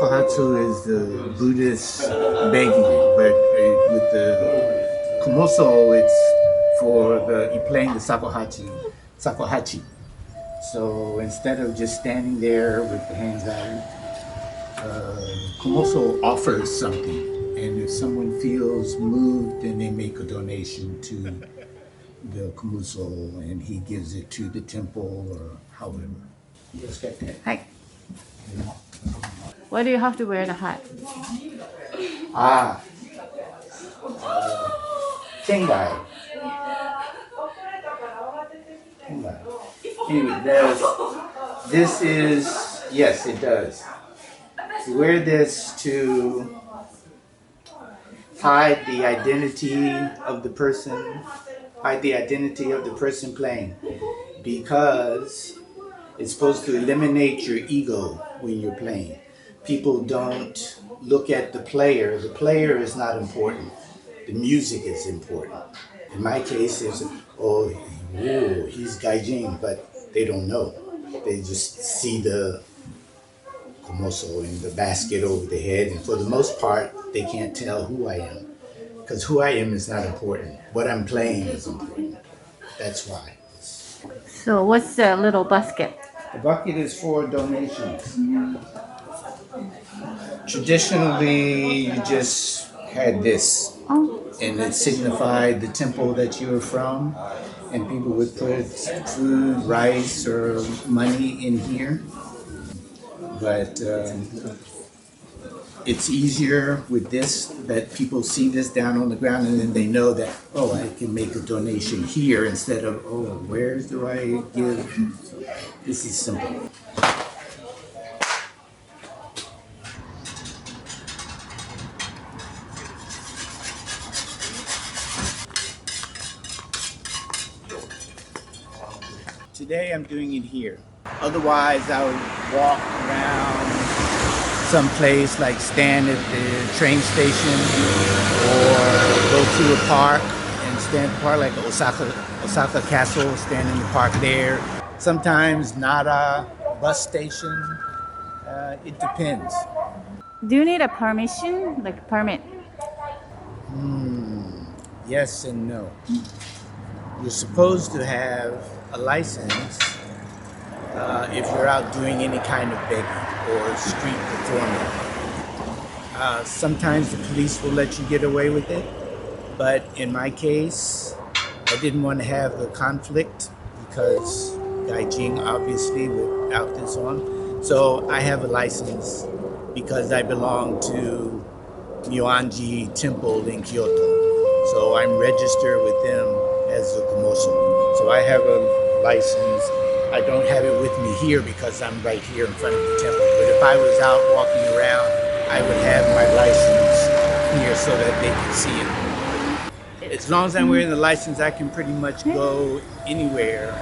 Shakuhachi is the Buddhist begging, but with the Komuso, it's for you playing the Shakuhachi. So instead of just standing there with the hands out, Komuso offers something. And if someone feels moved, then they make a donation to the Komuso, and he gives it to the temple or however. You just get that. Hi. Why do you have to wear the hat? Tengai. Anyway, this is, yes, it does. You wear this to hide the identity of the person, playing, because it's supposed to eliminate your ego when you're playing. People don't look at the player. The player is not important. The music is important. In my case, it's, he's gaijin, but they don't know. They just see the komoso in the basket over the head, and for the most part, they can't tell who I am. Because who I am is not important. What I'm playing is important. That's why. So what's the little basket? The bucket is for donations. Traditionally, you just had this, and it signified the temple that you were from, and people would put food, rice, or money in here. But it's easier with this, that people see this down on the ground, and then they know that, I can make a donation here instead of, where do I give? So this is simple. Today I'm doing it here. Otherwise I would walk around someplace, like stand at the train station or go to a park and stand at the park, like Osaka Castle, stand in the park there. Sometimes Nara bus station. It depends. Do you need a permission, like permit? Yes and no. You're supposed to have a license if you're out doing any kind of begging or street performing. Sometimes the police will let you get away with it, but in my case, I didn't want to have the conflict because gaijin, obviously, without this on. So I have a license because I belong to Myoanji Temple in Kyoto. So I'm registered with them as a Komuso. So I have a license. I don't have it with me here because I'm right here in front of the temple. But if I was out walking around, I would have my license here so that they could see it. As long as I'm wearing the license, I can pretty much go anywhere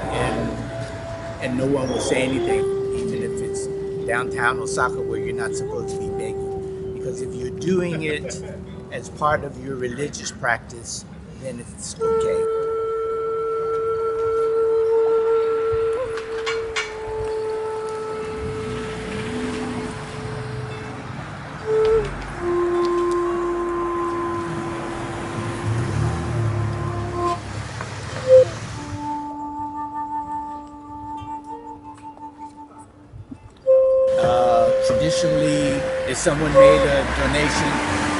and no one will say anything, even if it's downtown Osaka where you're not supposed to be begging. Because if you're doing it as part of your religious practice, then it's okay. Traditionally, if someone made a donation,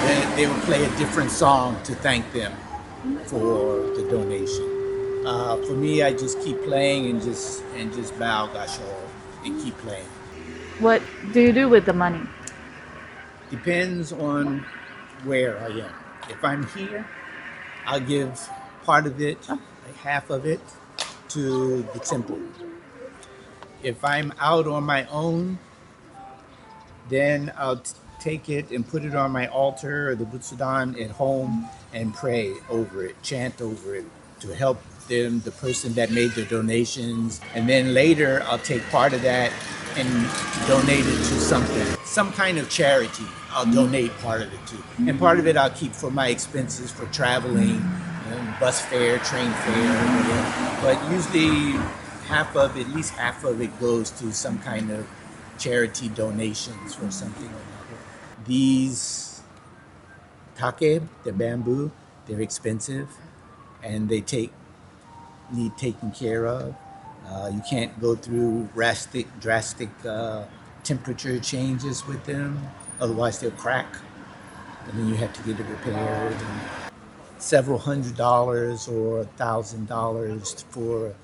then they would play a different song to thank them for the donation. For me, I just keep playing and just bow gasho and keep playing. What do you do with the money? Depends on where I am. If I'm here, I'll give part of it, like half of it, to the temple. If I'm out on my own, then I'll take it and put it on my altar or the Butsudan at home and pray over it, chant over it to help them, the person that made the donations. And then later I'll take part of that and donate it to something, some kind of charity. I'll donate part of it to. And part of it I'll keep for my expenses for traveling, bus fare, train fare, but usually at least half of it goes to some kind of charity donations for something or another. these take, the bamboo, they're expensive and they need taken care of. You can't go through drastic temperature changes with them, otherwise they'll crack, and then you have to get it repaired. And several $100 or $1,000 for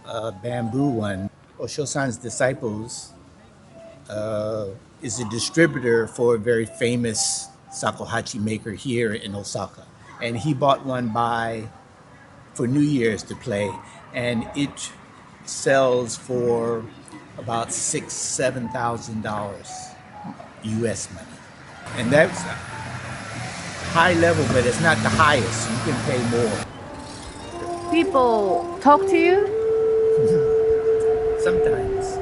a bamboo one. Osho-san's disciples is a distributor for a very famous Shakuhachi maker here in Osaka, and he bought one for New Year's to play, and it sells for about $6,000-7,000 US money, and that's high level, but it's not the highest. You can pay more. People talk to you? Sometimes.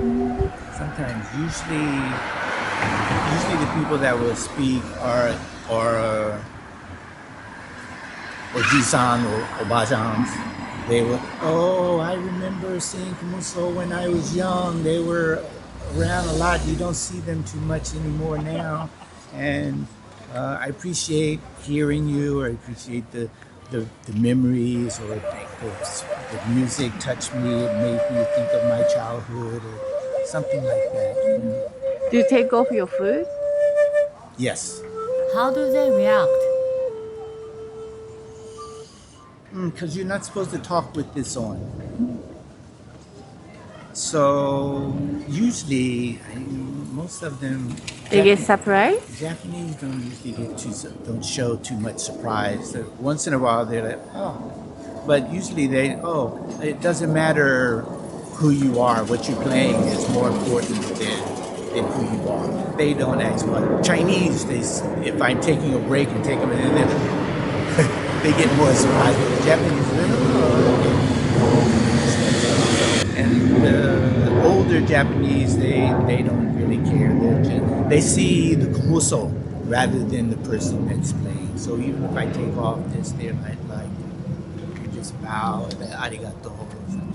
Usually the people that will speak are Oji-san or Obajans. They will, oh, I remember seeing Komuso when I was young. They were around a lot. You don't see them too much anymore now. And I appreciate hearing you, or I appreciate the memories, or the music touched me, it made me think of my childhood, or something like that. Do you take off your food? Yes. How do they react? Because you're not supposed to talk with this on. So usually, most of them. They get surprised? Japanese don't usually don't show too much surprise. Once in a while they're like, oh, but usually it doesn't matter who you are. What you're playing is more important than who you are. They don't ask much. Chinese, if I'm taking a break and take them in, they get more surprised. But the Japanese, and the older Japanese, they don't really care. They see the Komuso rather than the person that's playing. So even if I take off this, they're like just bow and arigato or something.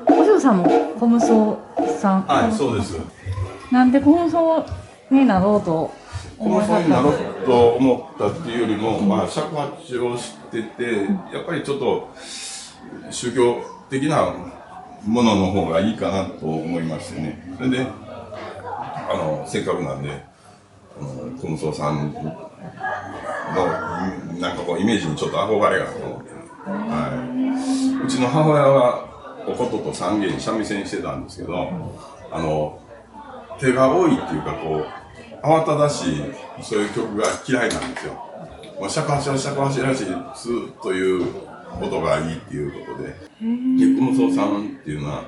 Osho-sanもコムソさん。はい、そうです。なんでコムソになろうとコムソになろうと思ったっていうよりも、尺八を知ってて、やっぱりちょっと宗教的なものの方がいいかなと思いましてね。それで、せっかくなんで、コムソさんのなんかこうイメージにちょっと憧れがあると思って、うちの母親はおことと三弦三味線してたんですけど、手が多いっていうかこう慌ただしいそういう曲が嫌いなんですよ。尺八は尺八らしいスーッという音がいいっていうことで、コムソさんっていうのは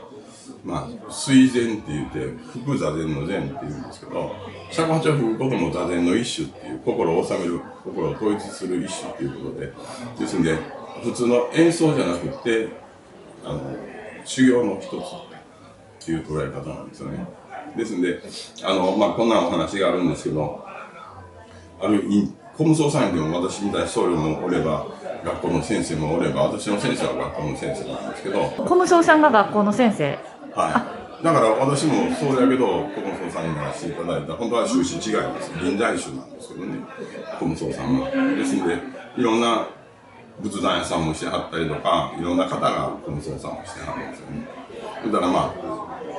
水禅って言って吹く座禅の禅っていうんですけど、尺八を吹くことも座禅の一種っていう、心を収める、心を統一する一種っていうことで、ですんで普通の演奏じゃなくて修行の一つっていう捉え方なんですよね。ですんでこんなお話があるんですけど、コムソさんでも私みたいに僧侶もおれば学校の先生もおれば、私の先生は学校の先生なんですけど、コムソさんが学校の先生。はい。だから私もそうやけど、コムソさんにならせていただいた、本当は宗師違いです。臨済宗なんですけどね、コムソさんは。ですので、いろんな仏壇屋さんもしてはったりとか、いろんな方がコムソさんをしてはるんですよね。だから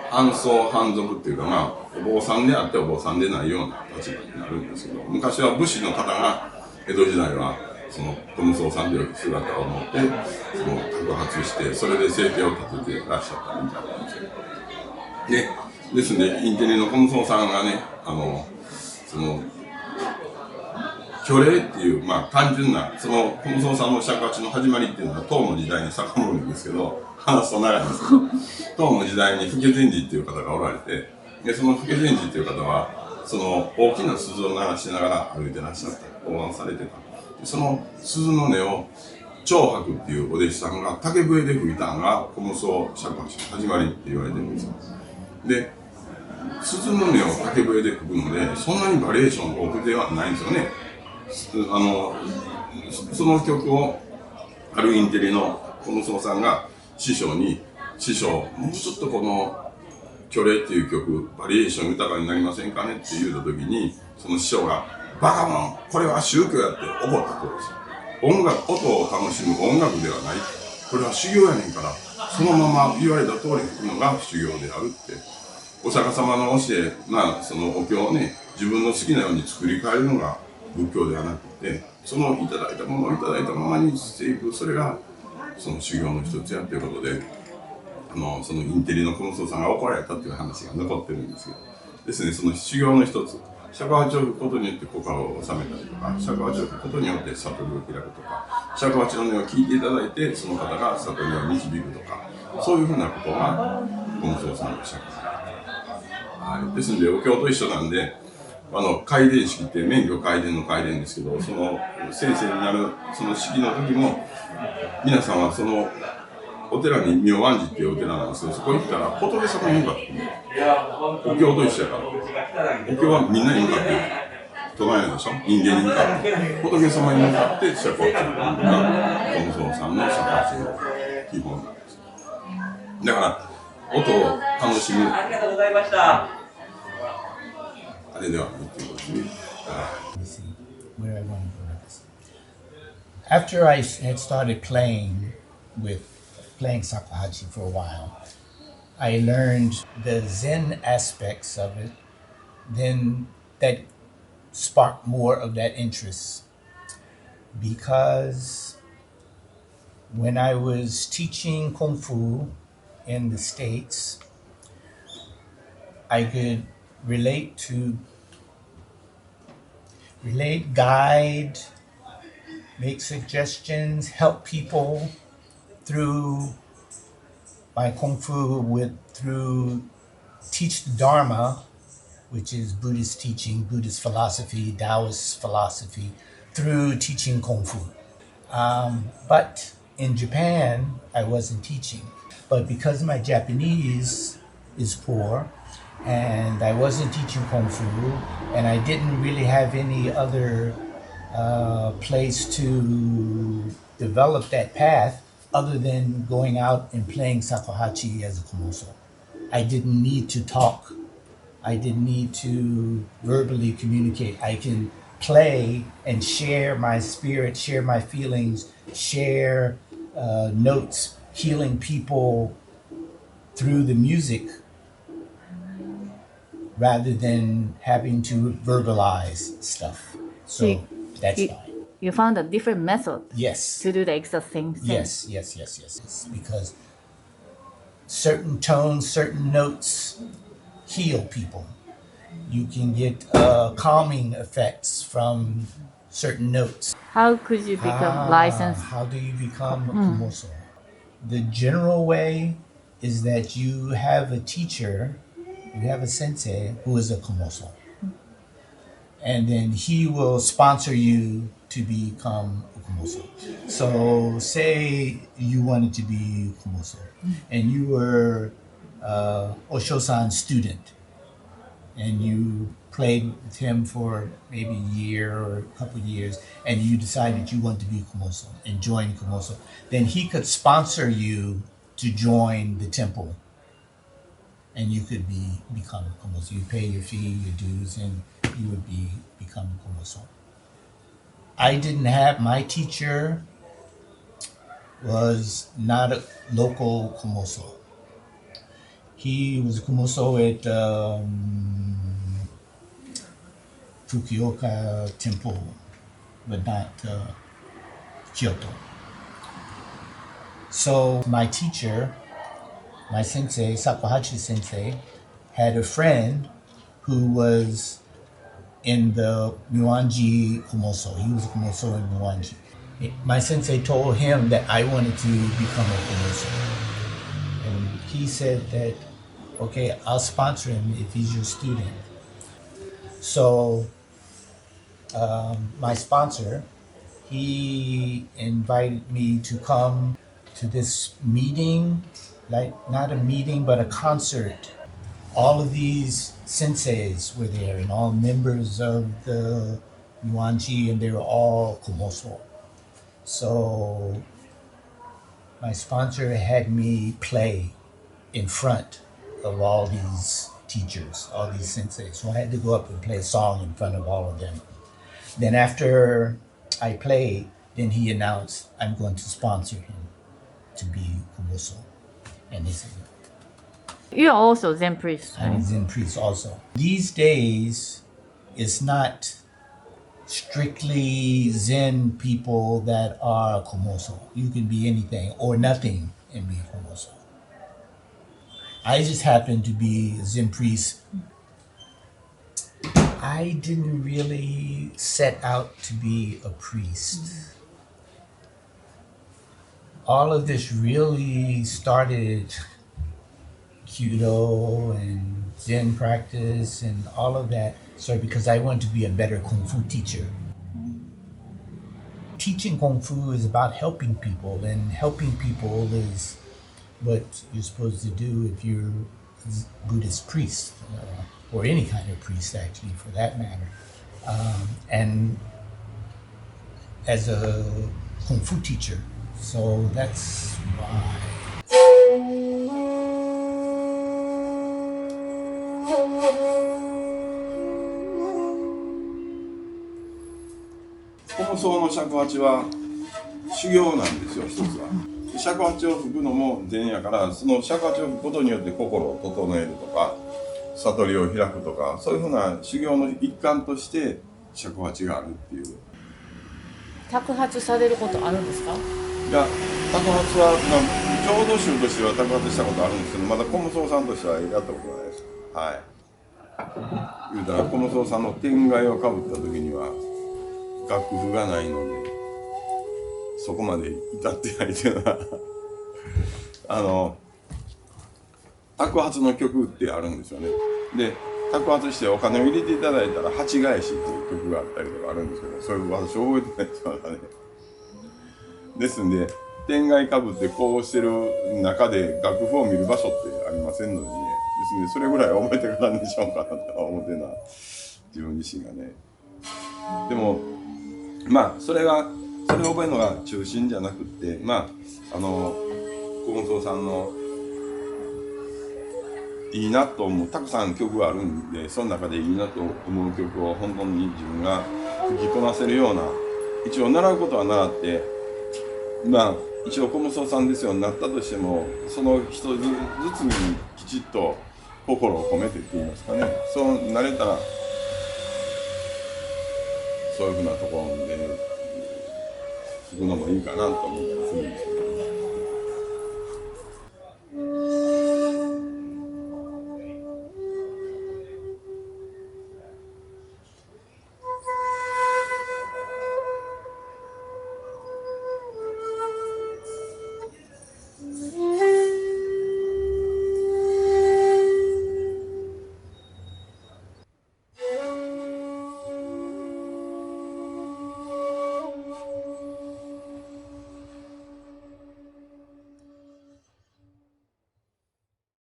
半僧半俗っていうかお坊さんであってお坊さんでないような立場になるんですけど、昔は武士の方が江戸時代はそのコムソさんという姿を持って托発して、それで生計を立ててらっしゃったみたいなんですよ。ですのでインテリのコムソさんがね、虚礼っていう単純なコムソさんの尺八の始まりっていうのは唐の時代に遡るんですけど、話すと長いんですけど、唐の時代に法華禅師っていう方がおられて、でその法華禅師っていう方はその大きな鈴を鳴らしながら歩いてらっしゃった、講談されてた。その鈴の音を長伯っていうお弟子さんが竹笛で吹いたのがコムソ尺八の始まりって言われてるんですよ。で鈴の音を竹笛で吹くので、そんなにバリエーション豊富ではないんですよね。その曲をあるインテリのコムソさんが師匠に師匠、もうちょっとこの虚礼っていう曲、バリエーション豊かになりませんかねって言うた時に、その師匠が、バカモン、これは宗教やって怒ったそうです。音を楽しむ音楽ではない。これは修行やねんから、そのまま言われた通り吹くのが修行であるって。お釈迦様の教え、そのお経をね、自分の好きなように作り変えるのが仏教ではなくて、そのいただいたものをいただいたままにしていく、それがその修行の一つやっていうことで、そのインテリのコムソさんが怒られたっていう話が残ってるんですよ。ですね、その修行の一つ、尺八を吹くことによって心を収めたりとか、尺八を吹くことによって悟りを開くとか、尺八の音を聞いていただいて、その方が悟りを導くとか、そういうふうなことがコムソさんの尺八。はい、ですので、お経と一緒なんで、開殿式って免許開殿の開殿ですけど、その先生になるその式の時も、皆さんはそのお寺に明安寺っていうお寺なんですけど、そこに行ったら仏様に向かってお経と一緒やから、お経はみんなに向かって唱えるでしょ、人間に向かって仏様に向かって釈迦をするのがコムソーさんの釈迦の基本なんです。だから音を楽しむ、ありがとうございました。あれではないということですね。Where I want to go with this. After I had started playing Shakuhachi for a while, I learned the Zen aspects of it. Then that sparked more of that interest, because when I was teaching Kung Fu in the States, I could guide, make suggestions, help people through my Kung Fu through teach the Dharma, which is Buddhist teaching, Buddhist philosophy, Taoist philosophy, through teaching Kung Fu. But in Japan, I wasn't teaching. But because my Japanese is poor, and I wasn't teaching Kung Fu, and I didn't really have any other place to develop that path other than going out and playing Shakuhachi as a Komuso. I didn't need to talk. I didn't need to verbally communicate. I can play and share my spirit, share my feelings, share notes, healing people through the music, rather than having to verbalize stuff. So that's fine. You found a different method. Yes. To do the exact same thing. Yes. Because certain tones, certain notes heal people. You can get calming effects from certain notes. How could you become licensed? How do you become a Komuso? The general way is that you have a teacher, you have a sensei who is a Komuso. And then he will sponsor you to become a Komuso. So say you wanted to be a Komuso, and you were Osho-san's student, and you played with him for maybe a year or a couple of years, and you decided you want to be a Komuso and join Komuso, then he could sponsor you to join the temple, and you could become a Komuso. You pay your fee, your dues, and you would become a Komuso. I didn't have, my teacher was not a local Komuso. He was a Komuso at Fukuoka Temple, but not Kyoto. So my teacher, my sensei, Shakuhachi sensei, had a friend who was in the Muanji Komuso. He was a Komuso in Muanji. My sensei told him that I wanted to become a Komuso. And he said that, okay, I'll sponsor him if he's your student. So my sponsor, he invited me to come to this meeting, like not a meeting, but a concert. All of these senseis were there, and all members of the Muanji, and they were all Komuso. So my sponsor had me play in front of all these teachers, all these senseis. So I had to go up and play a song in front of all of them. Then after I played, then he announced, I'm going to sponsor him to be Komuso. And he said, You are also Zen priest. I'm a Zen priest also. These days, it's not strictly Zen people that are Komuso. You can be anything or nothing and be Komuso. I just happen to be a Zen priest. I didn't really set out to be a priest. All of this really started Kyudo and Zen practice and all of that started because I wanted to be a better Kung Fu teacher. Teaching Kung Fu is about helping people, and helping people is what you're supposed to do if you're a Buddhist priest, or any kind of priest actually for that matter. And as a Kung Fu teacher, so that's why. Komusoの尺八は修行なんですよ、一つは。尺八を吹くのも禅やから、その尺八を吹くことによって心を整えるとか、悟りを開くとか、そういうふうな修行の一環として尺八があるっていう。托発されることあるんですか？いや、托発は、浄土宗としては托発したことあるんですけど、まだコムソーさんとしてはやったことないです。はい。言うたら、コムソーさんの天蓋をかぶった時には、楽譜がないので、そこまで至ってないというのは、托発の曲ってあるんですよね。で、托発してお金を入れていただいたら、八返しっていう曲があったりとかあるんですけど、それ私覚えてないですからね。ですんで、天蓋かぶってこうしてる中で楽譜を見る場所ってありませんのでね。ですんで、それぐらい覚えてからにしようかなと思ってな、自分自身がね。でも、まあ、それを覚えるのが中心じゃなくって、まあ、コムソーさんのいいなと思う、たくさん曲があるんで、その中でいいなと思う曲を本当に自分が吹きこなせるような、一応習うことは習って、まあ、一応コムソーさんですようになったとしても、その一つずつにきちっと心を込めてって言いますかね、そうなれたら、そういうふうなところで吹くのもいいかなと思ったりするんですけど。